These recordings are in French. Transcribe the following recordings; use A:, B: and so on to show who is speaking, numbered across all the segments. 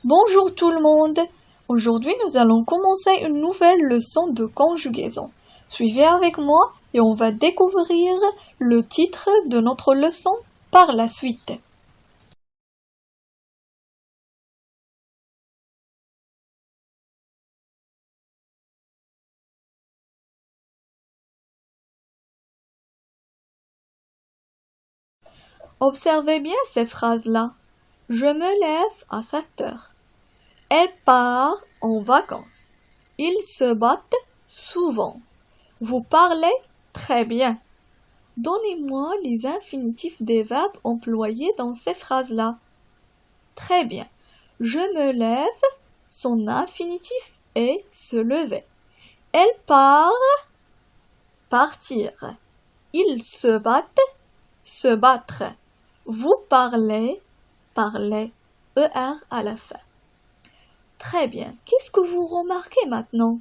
A: Bonjour tout le monde. Aujourd'hui, nous allons commencer une nouvelle leçon de conjugaison. Suivez avec moi et on va découvrir le titre de notre leçon par la suite. Observez bien ces phrases-là. Je me lève à 7 heures. Elle part en vacances. Ils se battent souvent. Vous parlez très bien. Donnez-moi les infinitifs des verbes employés dans ces phrases-là. Très bien. Je me lève, son infinitif est se lever. Elle part, partir. Ils se battent, se battre. Vous parlez, parler, ER à la fin. Très bien. Qu'est-ce que vous remarquez maintenant?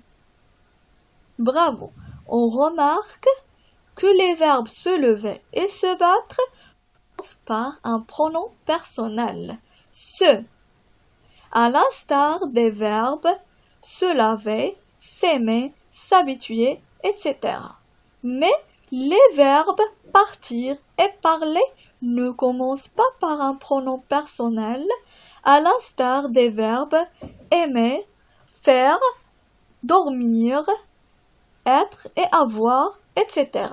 A: Bravo. On remarque que les verbes se lever et se battre commencent par un pronom personnel, se. À l'instar des verbes se laver, s'aimer, s'habituer, etc. Mais les verbes partir et parler ne commencent pas par un pronom personnel, à l'instar des verbes aimer, faire, dormir, être et avoir, etc.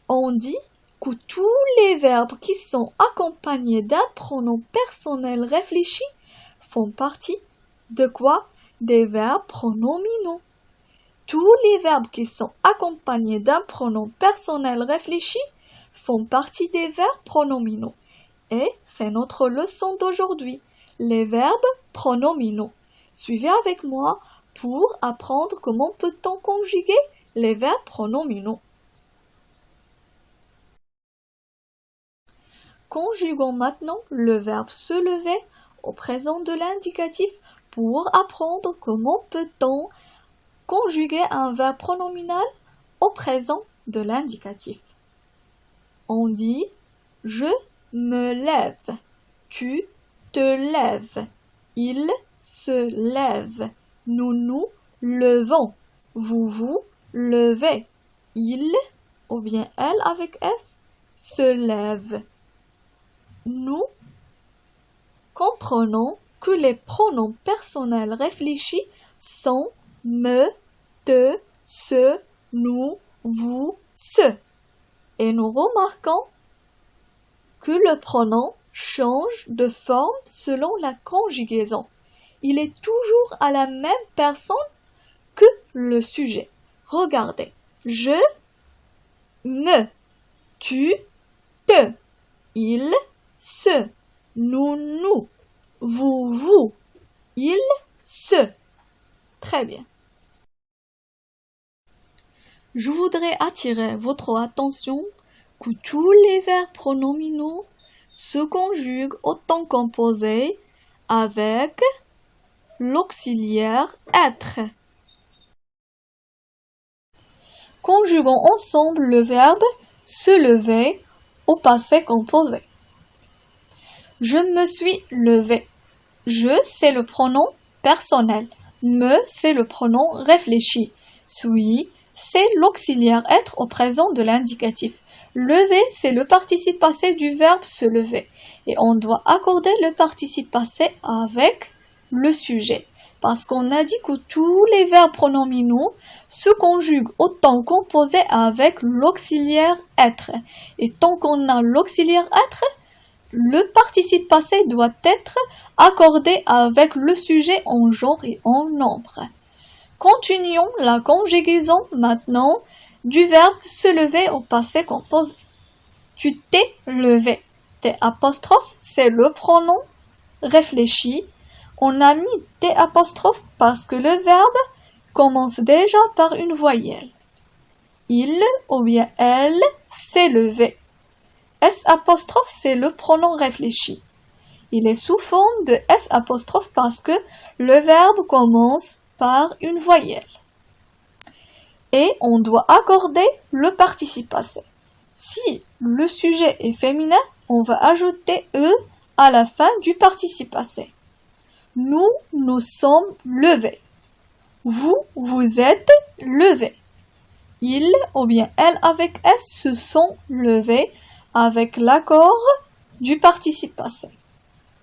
A: On dit que tous les verbes qui sont accompagnés d'un pronom personnel réfléchi font partie de quoi? Des verbes pronominaux. Tous les verbes qui sont accompagnés d'un pronom personnel réfléchi font partie des verbes pronominaux. Et c'est notre leçon d'aujourd'hui, les verbes pronominaux. Suivez avec moi pour apprendre comment peut-on conjuguer les verbes pronominaux. Conjuguons maintenant le verbe se lever au présent de l'indicatif pour apprendre comment peut-on conjuguer un verbe pronominal au présent de l'indicatif. On dit « je me lève »,« tu te lèves »,« il se lève », « nous nous levons », « vous vous levez », « il » ou bien « elle » avec S se lève. Nous comprenons que les pronoms personnels réfléchis sont me, te, ce, nous, vous, ce. Et nous remarquons que le pronom change de forme selon la conjugaison. Il est toujours à la même personne que le sujet. Regardez. Je, me, tu, te, il, se, nous, vous, il, se. Très bien. Je voudrais attirer votre attention que tous les verbes pronominaux se conjuguent au temps composé avec l'auxiliaire être. Conjuguons ensemble le verbe se lever au passé composé. Je me suis levé. Je, c'est le pronom personnel. Me, c'est le pronom réfléchi. Suis, c'est l'auxiliaire être au présent de l'indicatif. Lever, c'est le participe passé du verbe se lever. Et on doit accorder le participe passé avec le sujet. Parce qu'on a dit que tous les verbes pronominaux se conjuguent au temps composé avec l'auxiliaire être. Et tant qu'on a l'auxiliaire être, le participe passé doit être accordé avec le sujet en genre et en nombre. Continuons la conjugaison maintenant du verbe se lever au passé composé. Tu t'es levé. T', c'est le pronom réfléchi. On a mis T' parce que le verbe commence déjà par une voyelle. Il ou bien elle s'est levé. S', c'est le pronom réfléchi. Il est sous forme de S' parce que le verbe commence par une voyelle. Et on doit accorder le participe passé. Si le sujet est féminin, on va ajouter E à la fin du participe passé. Nous nous sommes levés. Vous vous êtes levés. Il ou bien elle avec S se sont levés avec l'accord du participe passé.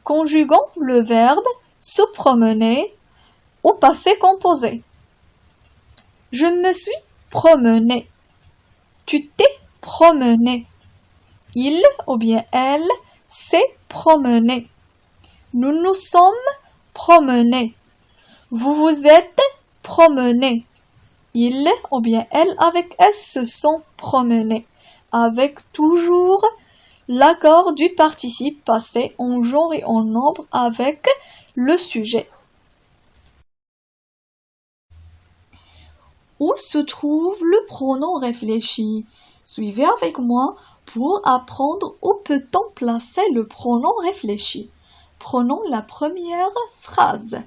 A: Conjuguons le verbe se promener au passé composé. Je me suis promené. Tu t'es promené. Il ou bien elle s'est promené. Nous nous sommes promenés. Vous vous êtes promenés. Il ou bien elle avec S se sont promenés. Avec toujours l'accord du participe passé en genre et en nombre avec le sujet. Où se trouve le pronom réfléchi? Suivez avec moi pour apprendre où peut-on placer le pronom réfléchi. Prenons la première phrase.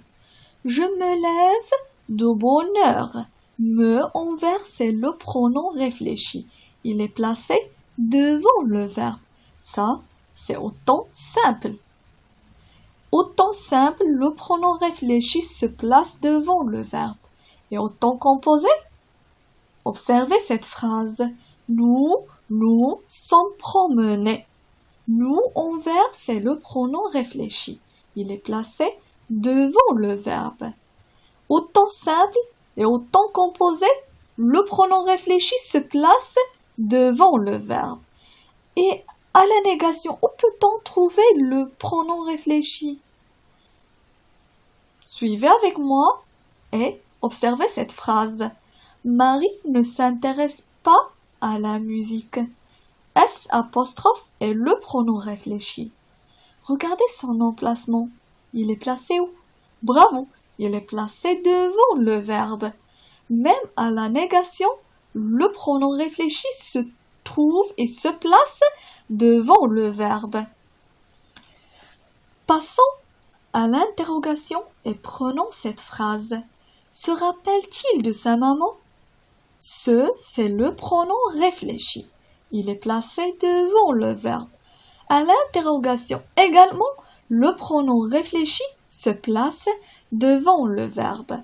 A: Je me lève de bonne heure. Me en vers, c'est le pronom réfléchi. Il est placé devant le verbe. Ça, c'est au temps simple. Au temps simple, le pronom réfléchi se place devant le verbe. Et au temps composé, observez cette phrase. Nous sommes promenés. Nous en vers, c'est le pronom réfléchi. Il est placé devant le verbe. Au temps simple et au temps composé, le pronom réfléchi se place devant le verbe. Et à la négation, où peut-on trouver le pronom réfléchi? Suivez avec moi et observez cette phrase. Marie ne s'intéresse pas à la musique. S' est le pronom réfléchi. Regardez son emplacement. Il est placé où? Bravo, il est placé devant le verbe. Même à la négation, le pronom réfléchi se trouve et se place devant le verbe. Passons à l'interrogation et prenons cette phrase. Se rappelle-t-il de sa maman? Ce, c'est le pronom réfléchi. Il est placé devant le verbe. À l'interrogation également, le pronom réfléchi se place devant le verbe.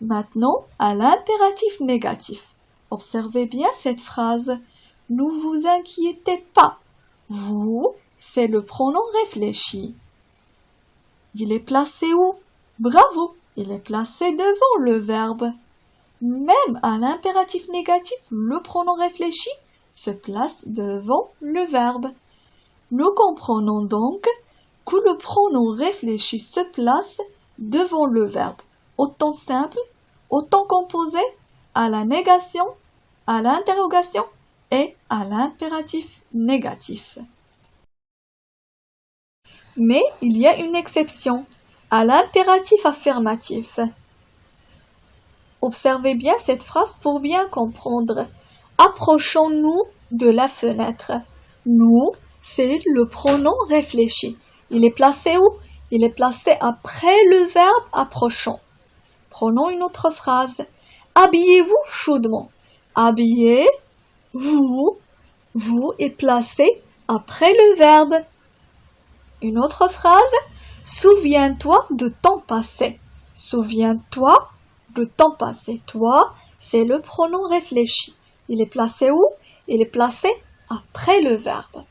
A: Maintenant, à l'impératif négatif. Observez bien cette phrase. Ne vous inquiétez pas. Vous, c'est le pronom réfléchi. Il est placé où? Bravo, il est placé devant le verbe. Même à l'impératif négatif, le pronom réfléchi se place devant le verbe. Nous comprenons donc que le pronom réfléchi se place devant le verbe, au temps simple, au temps composé, à la négation, à l'interrogation et à l'impératif négatif. Mais il y a une exception, à l'impératif affirmatif. Observez bien cette phrase pour bien comprendre. Approchons-nous de la fenêtre. Nous, c'est le pronom réfléchi. Il est placé où? Il est placé après le verbe approchons. Prenons une autre phrase. Habillez-vous chaudement. Habillez-vous, vous est placé après le verbe. Une autre phrase. Souviens-toi de temps passé. Souviens-toi de temps passé. Toi, c'est le pronom réfléchi. Il est placé où? Il est placé après le verbe.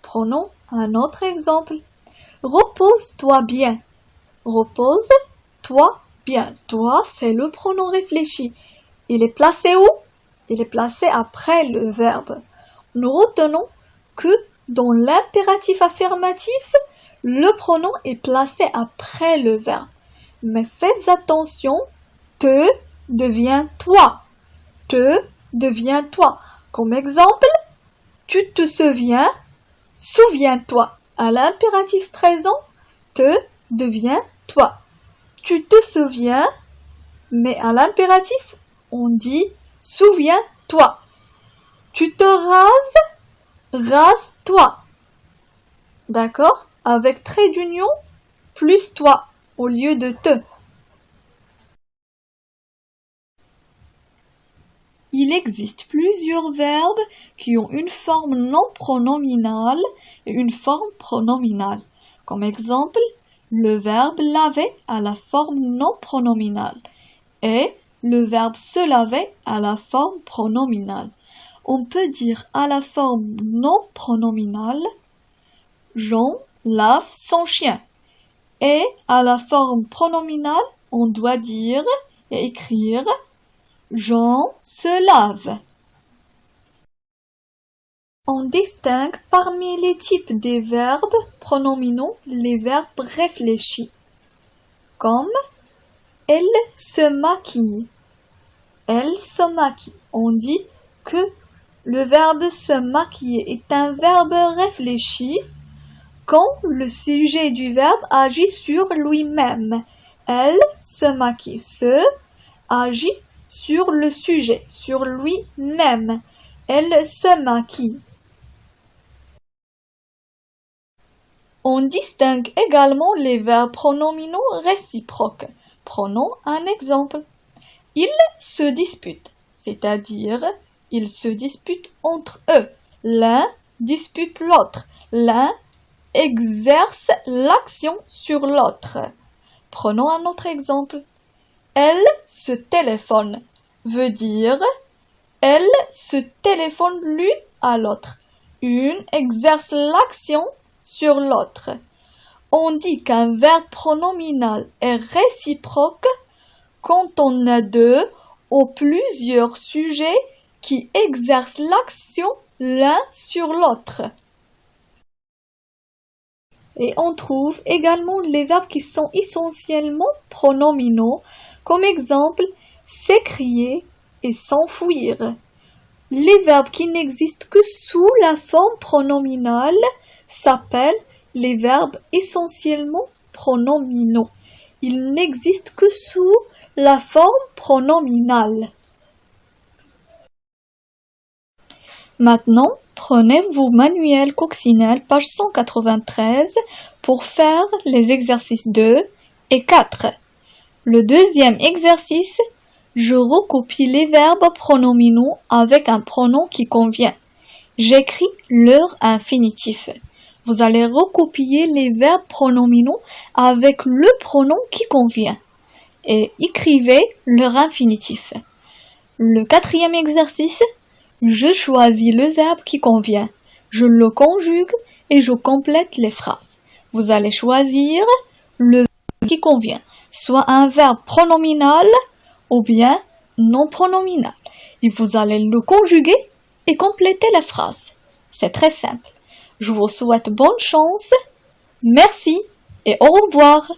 A: Prenons un autre exemple. Repose-toi bien. Repose-toi bien. Toi, c'est le pronom réfléchi. Il est placé où? Il est placé après le verbe. Nous retenons que dans l'impératif affirmatif, le pronom est placé après le verbe. Mais faites attention, te devient toi. Te devient toi. Comme exemple, tu te souviens, souviens-toi. À l'impératif présent, te devient toi. Tu te souviens, mais à l'impératif, on dit souviens-toi. Tu te rases, rase-toi. D'accord? Avec trait d'union, plus toi, au lieu de te. il existe plusieurs verbes qui ont une forme non pronominale et une forme pronominale. Comme exemple, le verbe laver a la forme non pronominale et le verbe se laver a la forme pronominale. On peut dire à la forme non pronominale Jean lave son chien. Et à la forme pronominale, on doit dire et écrire Jean se lave. On distingue parmi les types des verbes pronominaux les verbes réfléchis, comme elle se maquille. Elle se maquille. On dit que le verbe se maquiller est un verbe réfléchi quand le sujet du verbe agit sur lui-même. Elle se maquille. Se agit sur le sujet, sur lui-même. Elle se maquille. On distingue également les verbes pronominaux réciproques. Prenons un exemple. Ils se disputent, c'est-à-dire ils se disputent entre eux. L'un dispute l'autre. L'un exerce l'action sur l'autre. Prenons un autre exemple. Elle se téléphone veut dire elle se téléphone l'une à l'autre. Une exerce l'action sur l'autre. On dit qu'un verbe pronominal est réciproque quand on a deux ou plusieurs sujets qui exercent l'action l'un sur l'autre. Et on trouve également les verbes qui sont essentiellement pronominaux, comme exemple s'écrier et s'enfuir. Les verbes qui n'existent que sous la forme pronominale s'appellent les verbes essentiellement pronominaux. Ils n'existent que sous la forme pronominale. Maintenant, prenez vos manuels coccinelles, page 193, pour faire les exercices 2 et 4. Le deuxième exercice, je recopie les verbes pronominaux avec un pronom qui convient. J'écris leur infinitif. Vous allez recopier les verbes pronominaux avec le pronom qui convient et écrivez leur infinitif. Le quatrième exercice, je choisis le verbe qui convient. Je le conjugue et je complète les phrases. Vous allez choisir le verbe qui convient, soit un verbe pronominal ou bien non pronominal. Et vous allez le conjuguer et compléter la phrase. C'est très simple. Je vous souhaite bonne chance. Merci et au revoir.